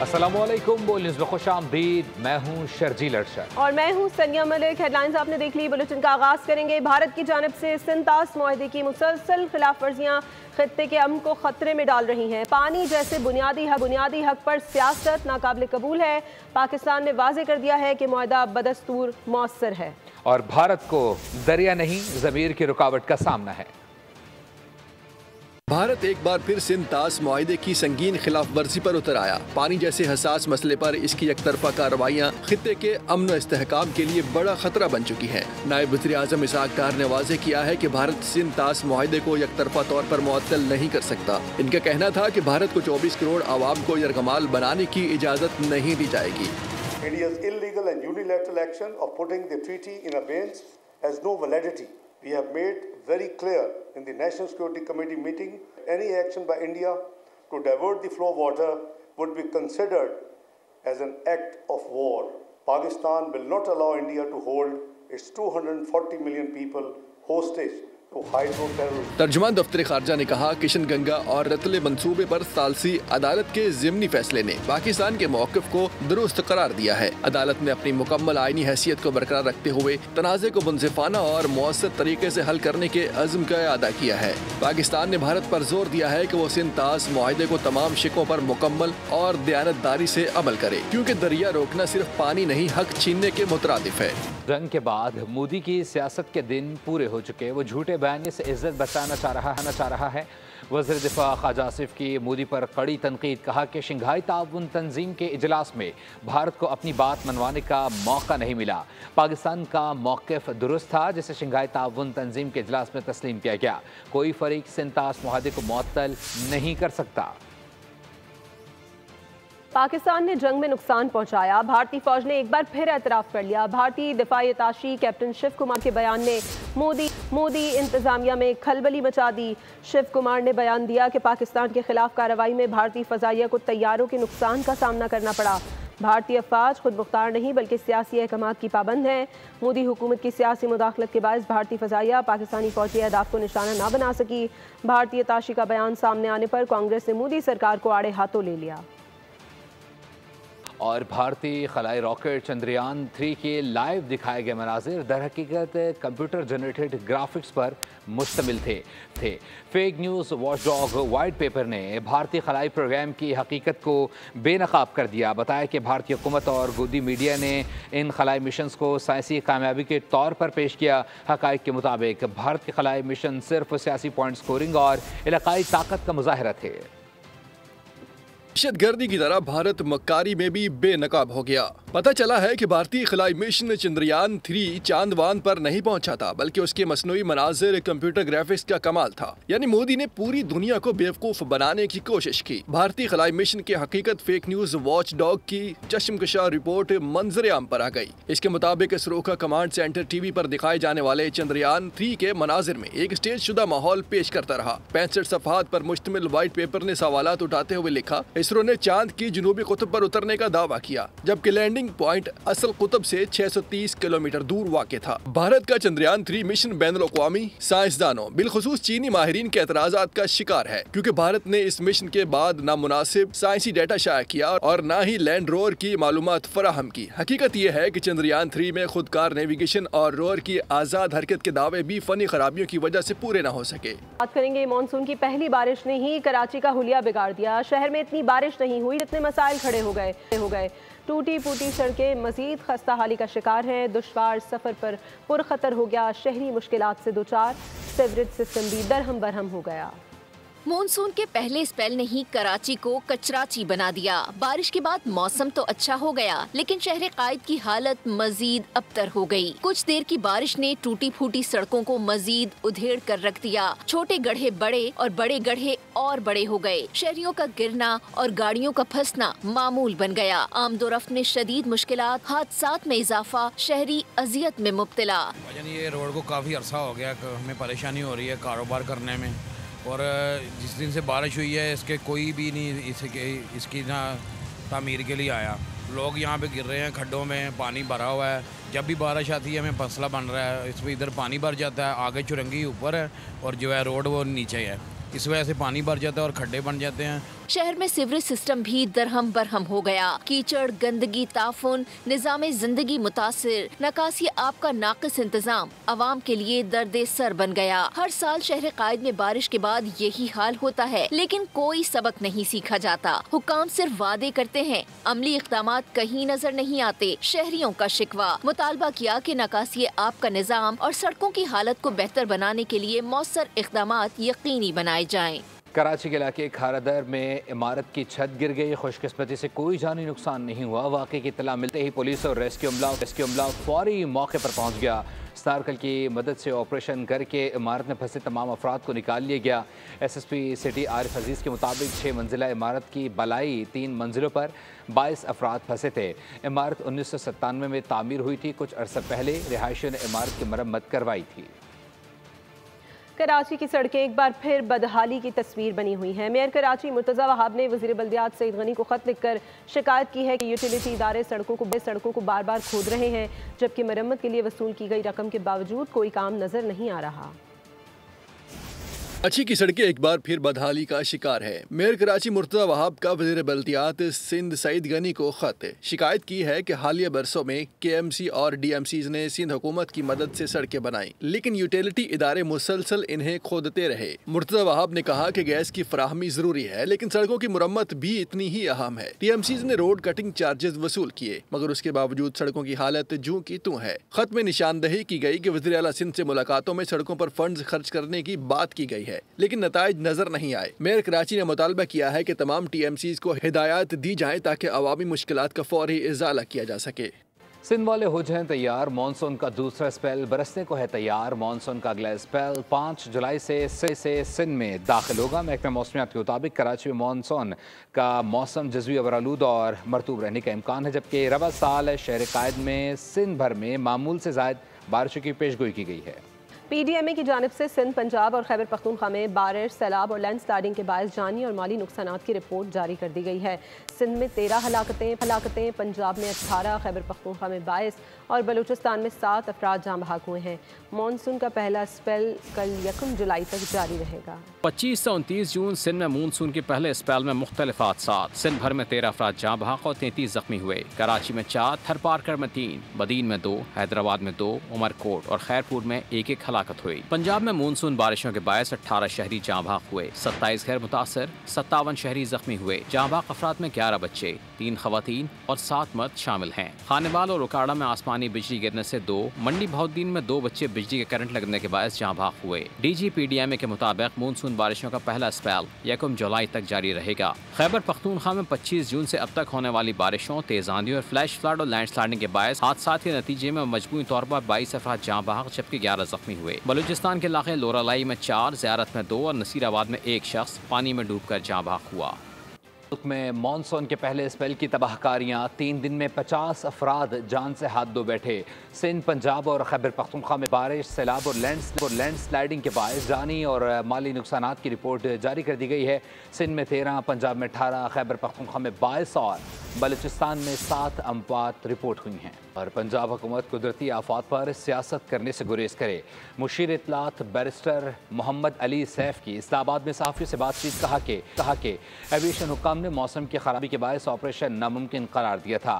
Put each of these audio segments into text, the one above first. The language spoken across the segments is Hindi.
अस्सलामुअलैकुम, बोल न्यूज़ में खुशामदीद। मैं हूँ शर्जील अरशद और मैं हूँ सनिया मलिक। हेडलाइंस आपने देख ली। बुलेटिन का आगाज़ करेंगे। भारत की जानिब से सिंतास मुआहदे की मुसलसल खिलाफ वर्जियाँ खित्ते के अमन को खतरे में डाल रही हैं। पानी जैसे बुनियादी हक पर सियासत नाकाबिल कबूल है। पाकिस्तान ने वाज़ेह कर दिया है कि मुआहदा बदस्तूर मौसर है और भारत को दरिया नहीं ज़मीर की रुकावट का सामना है। भारत एक बार फिर सिंतास मुआहदे की संगीन खिलाफ वर्जी पर उतर आया। पानी जैसे हसास मसले पर इसकी एकतरफा कार्रवाइयाँ खित्ते के अमन व इस्तेहकाम के लिए बड़ा खतरा बन चुकी हैं। नायब वज़ीर आज़म इसहाक डार ने वाज़ेह किया है कि भारत सिंतास मुआहदे को एकतरफा तौर पर मुअत्तल नहीं कर सकता। इनका कहना था कि भारत को 24 करोड़ आवाम को यरगमाल बनाने की इजाज़त नहीं दी जाएगी। India's illegal and unilateral action of putting the treaty in abeyance has no validity. We have made very clear in the National Security Committee meeting, any action by India to divert the flow of water would be considered as an act of war. Pakistan will not allow India to hold its 240 million people hostage. तर्जुमान दफ्तर खारजा ने कहा किशन गंगा और रतले मंसूबे पर सालसी अदालत के ज़िमनी फैसले ने पाकिस्तान के मौक़िफ़ को दुरुस्त करार दिया है। अदालत ने अपनी मुकम्मल आईनी हैसियत को बरकरार रखते हुए तनाज़े को मुनसिफाना और मौसर तरीके से हल करने के अज़्म का अदा किया है। पाकिस्तान ने भारत पर जोर दिया है कि वो सिंतास मुआहदे को तमाम शिकों पर मुकम्मल और दयानतदारी से अमल करे, क्योंकि दरिया रोकना सिर्फ पानी नहीं हक छीनने के मुतरादिफ है। जंग के बाद मोदी की सियासत के दिन पूरे हो चुके। वो झूठे बयानी से इज्जत बचाना चाह रहा है। वज़ीर दिफा ख्वाजा आसिफ की मोदी पर कड़ी तनकीद। कहा कि शंघाई ताउन तंजीम के इजलास में भारत को अपनी बात मनवाने का मौका नहीं मिला। पाकिस्तान का मौक़िफ़ दुरुस्त था जिसे शंघाई ताउन तंजीम के इजलास में तस्लीम किया गया। कोई फरीक सिंतास मुआहदे को मुअत्तल नहीं कर सकता। पाकिस्तान ने जंग में नुकसान पहुंचाया। भारतीय फौज ने एक बार फिर एतराफ़ कर लिया। भारतीय दिफाई अताशी कैप्टन शिव कुमार के बयान ने मोदी इंतज़ामिया में खलबली मचा दी। शिव कुमार ने बयान दिया कि पाकिस्तान के खिलाफ कार्रवाई में भारतीय फ़ज़ाइया को तैयारों के नुकसान का सामना करना पड़ा। भारतीय अफवाज खुद मुख्तार नहीं बल्कि सियासी अहकामात की पाबंद हैं। मोदी हुकूमत की सियासी मुदाखलत के बायस भारतीय फ़ज़ाइया पाकिस्तानी फ़ौजी अहदाफ को निशाना ना बना सकी। भारतीय अताशी का बयान सामने आने पर कांग्रेस ने मोदी सरकार को आड़े हाथों ले लिया। और भारतीय खलाई रॉकेट चंद्रयान 3 के लाइव दिखाए गए मनाजिर दर हकीकत कंप्यूटर जनरेटेड ग्राफिक्स पर मुश्तमिल थे। Fake news watchdog white paper ने भारतीय खलाई प्रोग्राम की हकीकत को बेनकाब कर दिया। बताया कि भारतीय हुकूमत और गोदी मीडिया ने इन खलाई मिशंस को साइंसी कामयाबी के तौर पर पेश किया। हक़ाइक़ के मुताबिक भारत के खलाई मिशन सिर्फ सियासी पॉइंट स्कोरिंग और इलाकाई ताकत का मुजाहिरा थे। दहशतगर्दी की तरह भारत मक्कारी में भी बेनकाब हो गया। पता चला है कि भारतीय खलाई मिशन चंद्रयान 3 चांदवान पर नहीं पहुंचा था, बल्कि उसके मसनूई मनाजिर कंप्यूटर ग्राफिक्स का कमाल था। यानी मोदी ने पूरी दुनिया को बेवकूफ बनाने की कोशिश की। भारतीय खलाई मिशन की हकीकत फेक न्यूज वॉच डॉग की चश्मकशा रिपोर्ट मंजर आम पर आ गई। इसके मुताबिक इसरो का कमांड सेंटर टीवी पर दिखाए जाने वाले चंद्रयान 3 के मनाजिर में एक स्टेज शुदा माहौल पेश करता रहा। 65 सफ़हात पर मुश्तमिल व्हाइट पेपर ने सवालात उठाते हुए लिखा, इसरो ने चांद की जनूबी कुतुब पर उतरने का दावा किया, जबकि लैंडिंग पॉइंट असल कुतुब से 630 किलोमीटर दूर वाक़ था। भारत का चंद्रयान 3 मिशन बैनुल-अक़वामी साइंसदानों बिलखुसूस चीनी माहिरीन के एतराज़ात का शिकार है, क्योंकि भारत ने इस मिशन के बाद नामुनासिब साइंसी डाटा शाया किया और न ही लैंड रोवर की मालूमात फराहम की। हकीकत यह है कि चंद्रयान 3 में खुदकार नेविगेशन और रोवर की आज़ाद हरकत के दावे भी फनी खराबियों की वजह से पूरे न हो सके। बात करेंगे मानसून की पहली बारिश ने ही कराची का हुलिया बिगाड़ दिया। शहर में इतनी बारिश नहीं हुई जितने मसाइल खड़े हो गए। टूटी फूटी सड़कें मजीद खस्ता हाली का शिकार हैं। दुश्वार सफ़र पर पुरखतर हो गया। शहरी मुश्किलात से दो चार। सीवरेज सिस्टम भी दरहम बरहम हो गया। मॉनसून के पहले स्पेल ने ही कराची को कचराची बना दिया। बारिश के बाद मौसम तो अच्छा हो गया, लेकिन शहर कायद की हालत मजीद अबतर हो गई। कुछ देर की बारिश ने टूटी फूटी सड़कों को मजीद उधेड़ कर रख दिया। छोटे गड्ढे बड़े और बड़े गड्ढे और बड़े हो गए। शहरियों का गिरना और गाड़ियों का फंसना मामूल बन गया। आमदोरफ्त में शदीद मुश्किलात, हादसात में इजाफा, शहरी अजियत में मुब्तला। ये रोड को काफी अरसा हो गया, हमें परेशानी हो रही है कारोबार करने में, और जिस दिन से बारिश हुई है इसके कोई भी नहीं इसकी ना तामीर के लिए आया। लोग यहाँ पे गिर रहे हैं, खड्डों में पानी भरा हुआ है। जब भी बारिश आती है हमें मसला बन रहा है, इसमें इधर पानी भर जाता है, आगे चुरंगी ऊपर है और जो है रोड वो नीचे है। इस वजह से पानी भर जाता है और खड्डे बन जाते हैं शहर में सीवरेज सिस्टम भी दरहम बरहम हो गया। कीचड़, गंदगी, ताफुन, निजाम जिंदगी मुतासिर, नकासी आब का नाकिस इंतजाम आवाम के लिए दर्दे सर बन गया। हर साल शहर कायद में बारिश के बाद यही हाल होता है, लेकिन कोई सबक नहीं सीखा जाता। हुक्काम सिर्फ वादे करते हैं, अमली इक़दामात कहीं नजर नहीं आते। शहरियों का शिकवा, मुतालबा किया कि नकासी आब का निजाम और सड़कों की हालत को बेहतर बनाने के लिए मौसर इक़दामात यकीनी बनाए जाएं। कराची के इलाके खारादर में इमारत की छत गिर गई। खुशकिस्मती से कोई जानी नुकसान नहीं हुआ। वाक़े की इत्तला मिलते ही पुलिस और रेस्क्यू अमला फौरी मौके पर पहुंच गया। स्नारकल की मदद से ऑपरेशन करके इमारत में फंसे तमाम अफराद को निकाल लिया गया। SSP सिटी आरिफ अजीज़ के मुताबिक 6 मंजिला इमारत की बलाई 3 मंजिलों पर 22 अफराद फंसे थे। इमारत 1997 में तामीर हुई थी। कुछ अरसा पहले रिहायशियों ने इमारत की मरम्मत करवाई थी। कराची की सड़कें एक बार फिर बदहाली की तस्वीर बनी हुई हैं। मेयर कराची मुर्तज़ा वहाब ने वज़ीर बल्दियात सईद गनी को ख़त लिखकर शिकायत की है कि यूटिलिटी इदारे सड़कों को बार बार खोद रहे हैं, जबकि मरम्मत के लिए वसूल की गई रकम के बावजूद कोई काम नजर नहीं आ रहा। कराची की सड़कें एक बार फिर बदहाली का शिकार है। मेयर कराची मुर्तज़ा वहाब का वज़ीर बल्दियात सिंध सईद गनी को खत शिकायत की है कि हालिया बरसों में KMC और DMCs ने सिंध हुकूमत की मदद से सड़कें बनाई, लेकिन यूटिलिटी इदारे मुसलसल इन्हें खोदते रहे। मुर्तज़ा वहाब ने कहा कि गैस की फराहमी जरूरी है, लेकिन सड़कों की मुरम्मत भी इतनी ही अहम है। DMCs ने रोड कटिंग चार्जेस वसूल किए, मगर उसके बावजूद सड़कों की हालत जूं की तूं है। खत में निशानदही की गई कि वज़ीर आला सिंध से मुलाकातों में सड़कों पर फंड खर्च करने की बात की गई है, लेकिन नताइज नजर नहीं आए। मेयर कराची ने मुतालबा किया है कि तमाम TMCs को हिदायत दी जाए ताकि अवामी मुश्किलात का फौरी इज़ाला किया जा सके। सिंध वाले हो जाएं तैयार, मानसून का दूसरा स्पेल बरसने को है तैयार। मानसून का अगला स्पेल 5 जुलाई से सिंध में दाखिल होगा। महकमा मौसमियात के मुताबिक कराची में मानसून का मौसम जज़वी अवरालूद और मरतूब रहने का इम्कान है, जबकि रवा साल शहर कायद में सिंध भर में मामूल से ज़ायद बारिशों की पेशगोई की गई है। PDMA की जानिब से सिंध, पंजाब और खैबर पख्तूनख्वा में बारिश, सैलाब और लैंडस्लाइडिंग के बायस जानी और माली नुकसानात की रिपोर्ट जारी कर दी गई है। सिंध में 13 हलाकतें, पंजाब में 18, खैबर पख्तूनख्वा में 22 और बलूचिस्तान में 7 अफराद जाँ बहक हुए हैं। मानसून का पहला स्पेल कल 1 जुलाई तक जारी रहेगा। 25 से 29 जून सिंध में मानसून के पहले स्पेल में मुख्तलिफ हादसात। सिंध भर में 13 अफराद जाँ बहक और 33 जख्मी हुए। कराची में 4, थरपारकर में 3, बदीन में 2, हैदराबाद में 2, उमरकोट और खैरपुर में 1 हलाकत हुई। पंजाब में मानसून बारिशों के बायस 18 शहरी जाँ बहक हुए, 27 गैर मुतासर, 57 शहरी जख्मी हुए। जाँ बहक अफराद में 11 बच्चे, 3 खवातीन और 7 मर्द शामिल हैं। खानेवाल और उकाड़ा में आसमानी बिजली गिरने से 2, मंडी बहाउद्दीन में 2 बच्चे बिजली के करंट लगने के बायस जाँ बहक हुए। DG PDMA के मुताबिक मानसून बारिशों का पहला स्पेल 1 जुलाई तक जारी रहेगा। खैबर पख्तूनख्वा में 25 जून से अब तक होने वाली बारिशों, तेज आंधी और फ्लैश फ्लड और लैंडस्लाइडिंग के बायस हादसात के नतीजे में मजमूई तौर पर 22 अफराद जाँ बहक जबकि 11 जख्मी हुए। बलूचिस्तान के इलाके लोरालाई में 4, ज़ियारत में 2 और नसीराबाद में 1 शख्स पानी में डूबकर जाँ बहक हुआ। मुल्क में मानसून के पहले स्पेल की तबाहकारियाँ, 3 दिन में 50 अफराद जान से हाथ धो बैठे। सिंध, पंजाब और खैबर पख्तूनख्वा में बारिश, सैलाब और लैंडस्लाइडिंग के बायस जानी और माली नुकसानात की रिपोर्ट जारी कर दी गई है। सिंध में 13, पंजाब में 18, खैबर पख्तूनख्वा में 22 और बलूचिस्तान में 7 अमवात रिपोर्ट हुई हैं। और पंजाब हुकूमत कुदरती आफात पर सियासत करने से गुरेज करे। मुशीर इत्तलात बैरिस्टर मोहम्मद अली सैफ की इस्लामाबाद में सहाफ़ियों से बातचीत कहा कि एविएशन हुक्काम ने मौसम की खराबी के बायस ऑपरेशन नामुमकिन करार दिया था।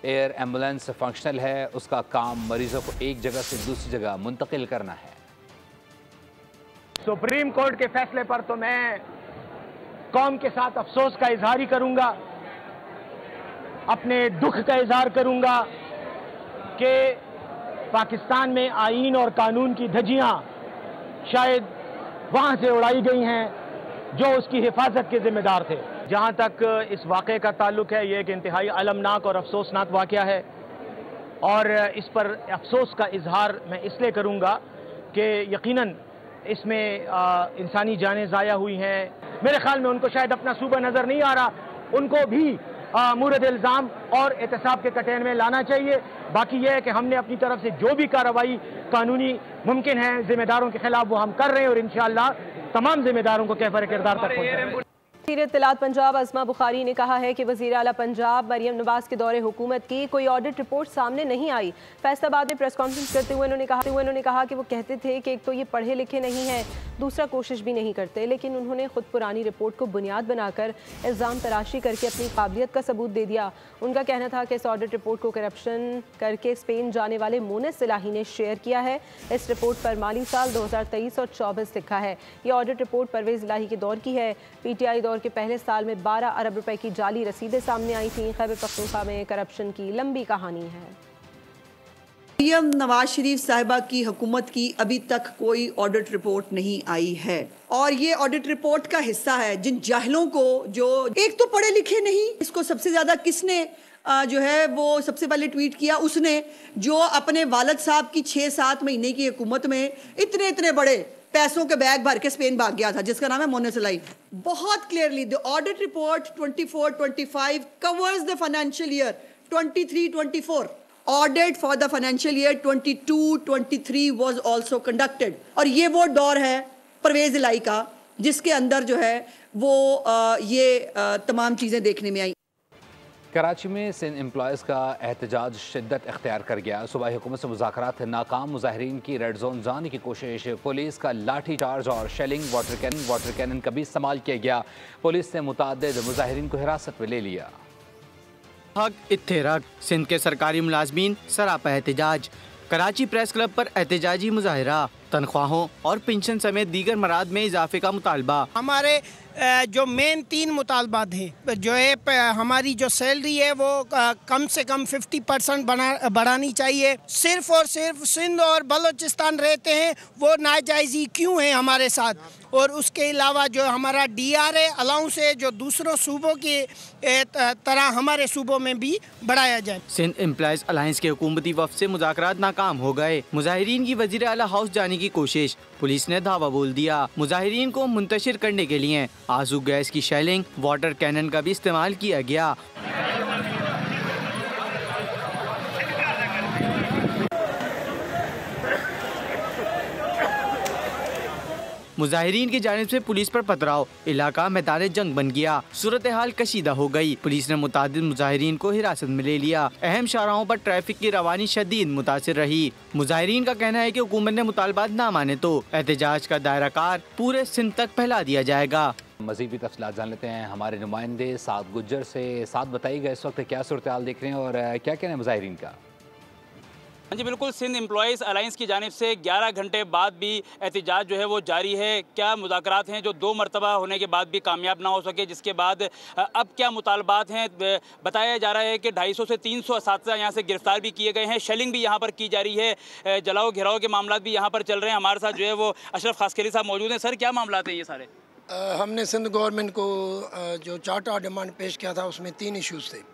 एयर एम्बुलेंस फंक्शनल है, उसका काम मरीजों को एक जगह से दूसरी जगह मुंतकिल करना है। सुप्रीम कोर्ट के फैसले पर तो मैं कौम के साथ अफसोस का इजहार ही करूंगा, अपने दुख का इजहार करूंगा कि पाकिस्तान में आईन और कानून की धज्जियां शायद वहां से उड़ाई गई हैं जो उसकी हिफाजत के जिम्मेदार थे। जहां तक इस वाक़े का ताल्लुक है, ये एक इंतहाई अलमनाक और अफसोसनाक वाक़या है और इस पर अफसोस का इजहार मैं इसलिए करूंगा कि यकीनन इसमें इंसानी जानें ज़ाया हुई हैं। मेरे ख्याल में उनको शायद अपना सूबा नज़र नहीं आ रहा, उनको भी मुरद इल्ज़ाम और एहतसाब के कटेन में लाना चाहिए। बाकी यह है कि हमने अपनी तरफ से जो भी कार्रवाई कानूनी मुमकिन है जिम्मेदारों के खिलाफ वो हम कर रहे हैं और इंशाअल्लाह तमाम जिम्मेदारों को कैफर किरदार तक पहुंचाएंगे। वज़ीर इत्तलात पंजाब अज़मा बुखारी ने कहा है कि वज़ीर आला पंजाब मरियम नवाज के दौरे हुकूमत की कोई ऑडिट रिपोर्ट सामने नहीं आई। फैसलाबाद में प्रेस कॉन्फ्रेंस करते हुए उन्होंने कहा कि वो कहते थे कि एक तो ये पढ़े लिखे नहीं हैं, दूसरा कोशिश भी नहीं करते। लेकिन उन्होंने खुद पुरानी रिपोर्ट को बुनियाद बनाकर इल्ज़ाम तराशी करके अपनी काबिलियत का सबूत दे दिया। उनका कहना था कि इस ऑडिट रिपोर्ट को करप्शन करके स्पेन जाने वाले मोनिस इलाही ने शेयर किया है। इस रिपोर्ट पर माली साल 2023 और 24 लिखा है। ये ऑडिट रिपोर्ट परवेज़ इलाही के दौर की है। PTI दौर के पहले साल में 12 अरब रुपए की जाली रसीदें सामने आई थीं। खैबर पख्तूनख्वा में करप्शन की लंबी कहानी है। पीएम नवाज शरीफ साहिबा की हुकूमत की अभी तक कोई ऑडिट रिपोर्ट नहीं आई है और ये ऑडिट रिपोर्ट का हिस्सा है जिन जाहिलों को, जो एक तो पढ़े लिखे नहीं, इसको सबसे ज्यादा किसने जो है वो सबसे पहले ट्वीट किया, उसने, जो अपने वालिद साहब की 6-7 महीने की हुकूमत में इतने इतने बड़े पैसों के बैग भर के स्पेन भाग गया था, जिसका नाम है मोनिस इलाही। बहुत clearly the audit report 24-25 covers the financial year 23-24। Audit for the financial year 22-23 was also conducted और ये वो दौर है परवेज़ इलाही का जिसके अंदर जो है वो ये तमाम चीज़ें देखने में आई। कराची में सिंध एम्प्लॉयज़ का एहतजाज शिद्दत इख्तियार कर गया। सूबाई हुकूमत से मुज़ाकरात नाकाम, मुज़ाहिरीन की रेड जोन जाने की कोशिश, पुलिस का लाठी चार्ज और शेलिंग, वाटर कैनन का भी इस्तेमाल किया गया। पुलिस ने मुतअद्दिद मुज़ाहिरीन को हिरासत में ले लिया। हक इत्तेहराक, सिंध के सरकारी मुलाजमीन सरापा एहतजाज। कराची प्रेस क्लब पर एहतजाजी मुजाहिरा, तनख्वाहों और पेंशन समेत दीगर मराद में इजाफे का मुतालबा। हमारे जो मेन 3 मुतालबात हैं, जो है हमारी जो सैलरी है वो कम से कम 50% बढ़ानी चाहिए। सिर्फ और सिर्फ सिंध और बलोचिस्तान रहते हैं वो नाजायज़ी क्यों है हमारे साथ, और उसके अलावा जो हमारा DRA अलाउंस है जो दूसरों सूबों की तरह हमारे सूबों में भी बढ़ाया जाए। सिंध एम्प्लॉयज़ अलायंस के हुकूमती वफ़द से मुज़ाकरात नाकाम हो गए। मुज़ाहिरीन की वज़ीर आला हाउस जाने की कोशिश, पुलिस ने धावा बोल दिया। मुज़ाहिरीन को मुंतशिर करने के लिए आंसू गैस की शेलिंग, वाटर कैनन का भी इस्तेमाल किया गया। मुजाहिरीन की जानिब से पुलिस पर पथराव, इलाका मैदान जंग बन गया। सूरत हाल कशीदा हो गई। पुलिस ने मुतादिद मुजाहिरीन को हिरासत में ले लिया। अहम शाहराहों पर ट्रैफिक की रवानी शदीद मुतासिर रही। मुजाहिरीन का कहना है कि हुकूमत ने मुतालबात ना माने तो एहतजाज का दायरा कार पूरे सिंध तक फैला दिया जाएगा। मज़ीद भी तफसीलात जान लेते हैं हमारे नुमाइंदे साद गुज्जर से। साद बताइएगा इस वक्त क्या सूरत हाल देख रहे हैं और क्या कहना है मुजाहिरीन का? हाँ जी बिल्कुल, सिंध एम्प्लॉयज़ अलायंस की जानिब से 11 घंटे बाद भी एहतजाज जो है वो जारी है। क्या मुज़ाकरात हैं जो 2 मरतबा होने के बाद भी कामयाब ना हो सके, जिसके बाद अब क्या मुतालबात हैं? बताया जा रहा है कि 250 से 300 असातिज़ा यहाँ से गिरफ्तार भी किए गए हैं। शेलिंग भी यहाँ पर की जा रही है। जलाओ घिराव के मामला भी यहाँ पर चल रहे हैं। हमारे साथ जो है वो अशरफ खासकली साहब मौजूद हैं। सर, क्या मामला हैं ये सारे? हमने सिंध गवर्नमेंट को जो चार्टर डिमांड पेश किया था उसमें 3 इशूज़ थे।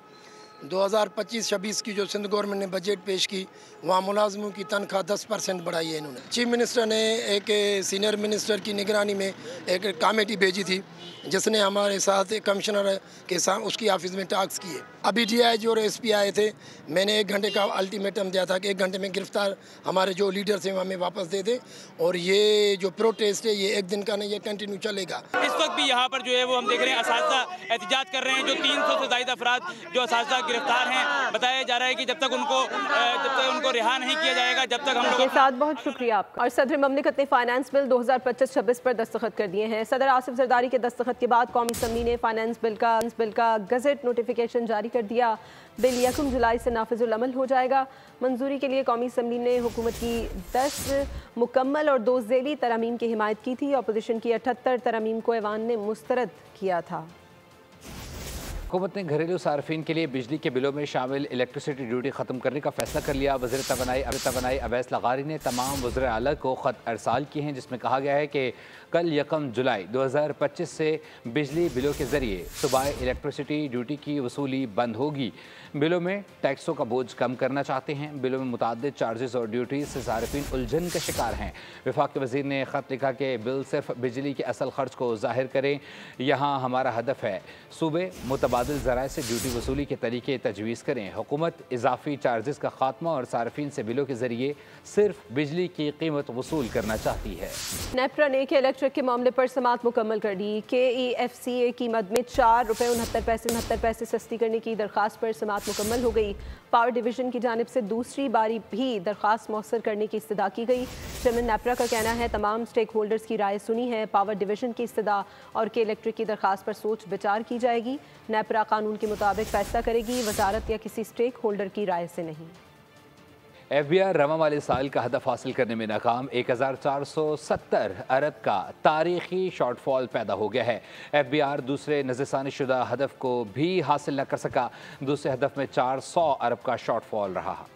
2025-26 की जो सिंध गवर्नमेंट ने बजट पेश की, वहाँ मुलाजमों की तनख्वाह 10% बढ़ाई है इन्होंने। चीफ मिनिस्टर ने एक सीनियर मिनिस्टर की निगरानी में एक कमेटी भेजी थी जिसने हमारे साथ कमिश्नर के साथ उसकी ऑफिस में टास्क किए। अभी DIG और SP आए थे। मैंने 1 घंटे का अल्टीमेटम दिया था कि 1 घंटे में गिरफ्तार हमारे जो लीडर्स हैं हमें वापस दे दें, और ये जो प्रोटेस्ट है ये 1 दिन का नहीं, ये कंटिन्यू चलेगा। इस वक्त भी यहाँ पर जो है वो हम देख रहे हैं असातिज़ा एहतजाज कर रहे हैं। जो 300 से ज़ायद अफराद जो असातिज़ा गिरफ्तार हैं, बताया जा रहा है कि जब तक उनको रिहा नहीं किया जाएगा, जब तक हम लोग के साथ। बहुत शुक्रिया आपका। और सदर ममलिकत ने फाइनेंस बिल 2025-26 पर दस्तखत कर दिए हैं। सदर आसिफ जरदारी के दस्तखत के बाद कौमी असम्बली ने फाइनेंस बिल का गजट नोटिफिकेशन जारी कर दिया। बिल 1 जुलाई से नाफिजुल अमल हो जाएगा। मंजूरी के लिए कौमी असम्बली ने हुकूमत की 10 मुकम्मल और 2 ज़ेली तरमीम की हिमायत की थी। अपोजिशन की 78 तरमीम को ऐवान ने मुस्तरद किया था। हुकूमत ने घरेलू सार्फिन के लिए बिजली के बिलों में शामिल इलेक्ट्रिसिटी ड्यूटी ख़त्म करने का फैसला कर लिया। वज़ीर तवानाई अवैस लगारी ने तमाम वज़ीर आला को ख़त अरसाल किए हैं, जिसमें कहा गया है कि कल 1 जुलाई 2025 से बिजली बिलों के ज़रिए सूबाई इलेक्ट्रिसिटी ड्यूटी की वसूली बंद होगी। बिलों में टैक्सों का बोझ कम करना चाहते हैं। बिलों में मुताद्दिद चार्जेस और ड्यूटीज से सार्फिन उलझन का शिकार हैं। वफाक के वज़ीर ने ख़त लिखा कि बिल सिर्फ बिजली के असल खर्च को ज़ाहिर करें। यहाँ हमारा हदफ है सूबे मुतबादल मुतबादिल ज़राए से ड्यूटी वसूली के तरीके तजवीज़ करें। हुकूमत इजाफी चार्जेस का खात्मा और सार्फिन से बिलों के जरिए सिर्फ बिजली की कीमत वसूल करना चाहती है। नेपरा ने के इलेक्ट्रिक के मामले पर समाअत मुकम्मल कर दी। KEFCA की मद में ₹4.69 सस्ती करने की दरख्वास्त पर समाअत मुकम्मल हो गई। पावर डिवीज़न की जानिब से दूसरी बारी भी दरख्वास्त मौसर करने की इस्तदा की गई। चेयरमैन नेपरा का कहना है तमाम स्टेक होल्डर्स की राय सुनी है, पावर डिवीज़न की इस्तदा और के इलेक्ट्रिक की दरख्वास्त पर सोच विचार की जाएगी। नेपरा कानून के मुताबिक फैसला करेगी, वजारत या किसी स्टेक होल्डर की राय से नहीं। FBI रवा माली साल का हदफ हासिल करने में नाकाम। 1470 अरब का तारीखी शॉर्टफॉल पैदा हो गया है। FBI दूसरे नज़रसानी शुदा हदफ को भी हासिल न कर सका। दूसरे हदफ में 400 अरब का शॉर्टफॉल रहा।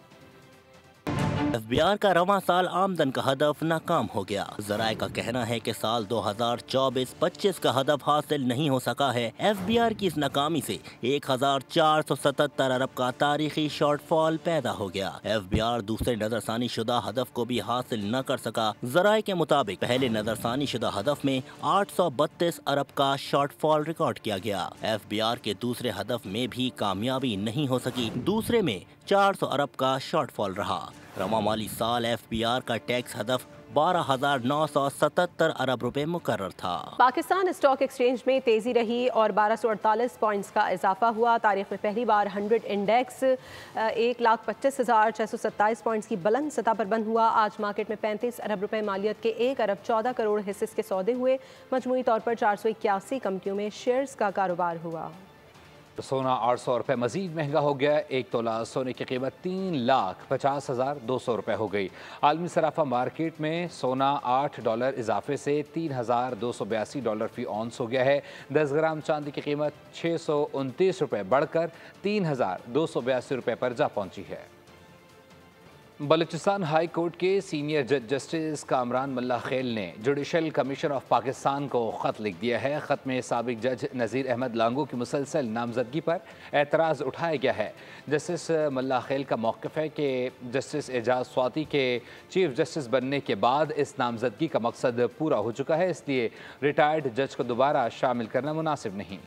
FBI का रवां साल आमदन का हदफ नाकाम हो गया। ज़राए का कहना है कि साल 2024-25 का हदफ हासिल नहीं हो सका है। FBI की इस नाकामी से 1477 अरब का तारीखी शॉर्टफॉल पैदा हो गया। FBI दूसरे नजरसानी शुदा हदफ को भी हासिल न कर सका। ज़राए के मुताबिक पहले नजरसानी शुदा हदफ में 832 अरब का शॉर्टफॉल रिकॉर्ड किया गया। FBI के दूसरे हदफ में भी कामयाबी नहीं हो सकी। दूसरे में 400 अरब का शॉर्टफॉल रहा। रवा माली साल FBI का टैक्स हदफ 12,977 अरब रुपए मुकर्रर था। पाकिस्तान स्टॉक एक्सचेंज में तेजी रही और 1248 पॉइंट्स का इजाफा हुआ। तारीख में पहली बार 100 इंडेक्स 1,25,627 पॉइंट्स की बुलंद सतह पर बंद हुआ। आज मार्केट में 35 अरब रुपए मालियत के 1 अरब 14 करोड़ हिस्से के सौदे हुए। मजमूई तौर पर 481 कंपनियों में शेयर्स का कारोबार हुआ। सोना 800 रुपये मजीद महंगा हो गया। 1 तोला सोने की कीमत 3,50,200 रुपये हो गई। आलमी सराफा मार्केट में सोना $8 इजाफे से $3,282 फी औंस हो गया है। 10 ग्राम चांदी की कीमत 629 रुपये बढ़कर 3,282 रुपये पर जा पहुंची है। बलूचिस्तान हाई कोर्ट के सीनियर जज जस्टिस कामरान मल्ला खेल ने जुडिशल कमीशन ऑफ पाकिस्तान को ख़त लिख दिया है। ख़त में साबिक जज नज़ीर अहमद लांगू की मुसलसल नामजदगी पर एतराज़ उठाया गया है। जस्टिस मल्ला खेल का मौक़िफ़ है कि जस्टिस एजाज स्वाति के चीफ जस्टिस बनने के बाद इस नामजदगी का मकसद पूरा हो चुका है, इसलिए रिटायर्ड जज को दोबारा शामिल करना मुनासिब नहीं।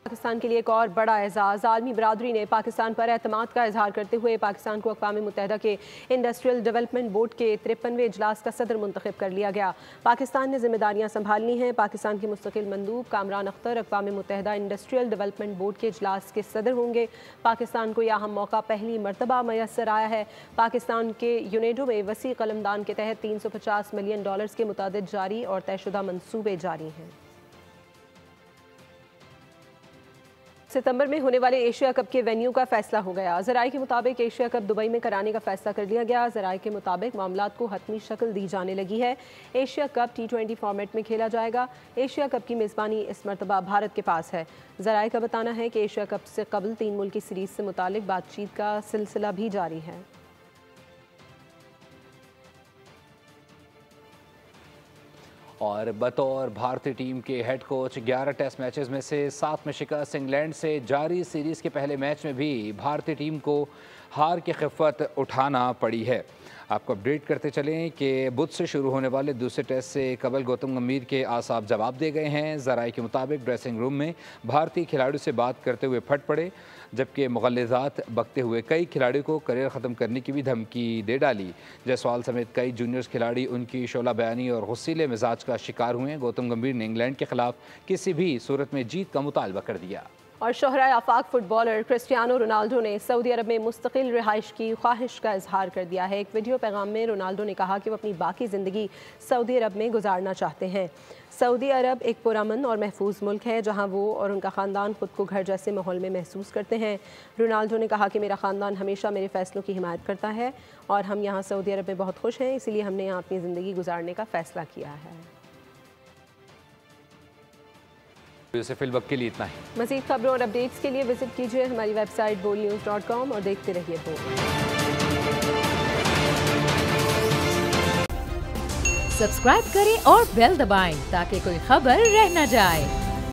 पाकिस्तान के लिए एक और बड़ा एजाज़। आलमी बरादरी ने पाकिस्तान पर एतमाद का इजहार करते हुए पाकिस्तान को अक़वाम मुत्तहिदा के इंडस्ट्रियल डेवलपमेंट बोर्ड के 53वें इजलास का सदर मुंतखब कर लिया गया। पाकिस्तान ने जिम्मेदारियां संभालनी हैं। पाकिस्तान के मुस्तकिल मंदूब कामरान अख्तर अक़वाम मुत्तहिदा इंडस्ट्रियल डेवलपमेंट बोर्ड के इजलास के सदर होंगे। पाकिस्तान को यह अहम मौका पहली मरतबा मैसर आया है। पाकिस्तान के यूनेडो में वसी कलमदान के तहत $350 मिलियन के मुतादिद जारी और तयशुदा मनसूबे जारी हैं। सितंबर में होने वाले एशिया कप के वेन्यू का फैसला हो गया। ज़राए के मुताबिक एशिया कप दुबई में कराने का फैसला कर लिया गया। ज़राए के मुताबिक मामलात को हतमी शक्ल दी जाने लगी है। एशिया कप T20 फॉर्मेट में खेला जाएगा। एशिया कप की मेज़बानी इस मरतबा भारत के पास है। ज़राए का बताना है कि एशिया कप से कबल 3 मुल्की सीरीज़ से मुतालिक बातचीत का सिलसिला भी जारी है। और बतौर भारतीय टीम के हेड कोच 11 टेस्ट मैचेस में से 7 में शिकस्त। इंग्लैंड से जारी सीरीज़ के पहले मैच में भी भारतीय टीम को हार की खिफ़त उठाना पड़ी है। आपको अपडेट करते चलें कि बुध से शुरू होने वाले दूसरे टेस्ट से कबल गौतम गंभीर के आसाब जवाब दे गए हैं। ज़राए के मुताबिक ड्रेसिंग रूम में भारतीय खिलाड़ियों से बात करते हुए फट पड़े, जबकि मुग़ल्लिज़ात बकते हुए कई खिलाड़ियों को करियर ख़त्म करने की भी धमकी दे डाली। जायसवाल समेत कई जूनियर्स खिलाड़ी उनकी शोला बयानी और गुस्सीले मिजाज का शिकार हुए। गौतम गंभीर ने इंग्लैंड के खिलाफ किसी भी सूरत में जीत का मुतालबा कर दिया। और शोहरा आफाक फुटबॉलर क्रिस्टियानो रोनाल्डो ने सऊदी अरब में मुस्तकिल रिहाइश की ख्वाहिश का इजहार कर दिया है। एक वीडियो पैगाम में रोनाल्डो ने कहा कि वो अपनी बाकी ज़िंदगी सऊदी अरब में गुजारना चाहते हैं। सऊदी अरब एक पुरअमन और महफूज मुल्क है जहां वो और उनका ख़ानदान खुद को घर जैसे माहौल में महसूस करते हैं। रोनाल्डो ने कहा कि मेरा ख़ानदान हमेशा मेरे फ़ैसलों की हिमायत करता है और हम यहाँ सऊदी अरब में बहुत खुश हैं, इसीलिए हमने यहाँ अपनी ज़िंदगी गुजारने का फ़ैसला किया है। फिलवक्त के लिए इतना ही। मज़ीद खबरों और अपडेट्स के लिए विजिट कीजिए हमारी वेबसाइट bolnews.com और देखते रहिए बोल। सब्सक्राइब करें और बेल दबाएं ताकि कोई खबर रह न जाए।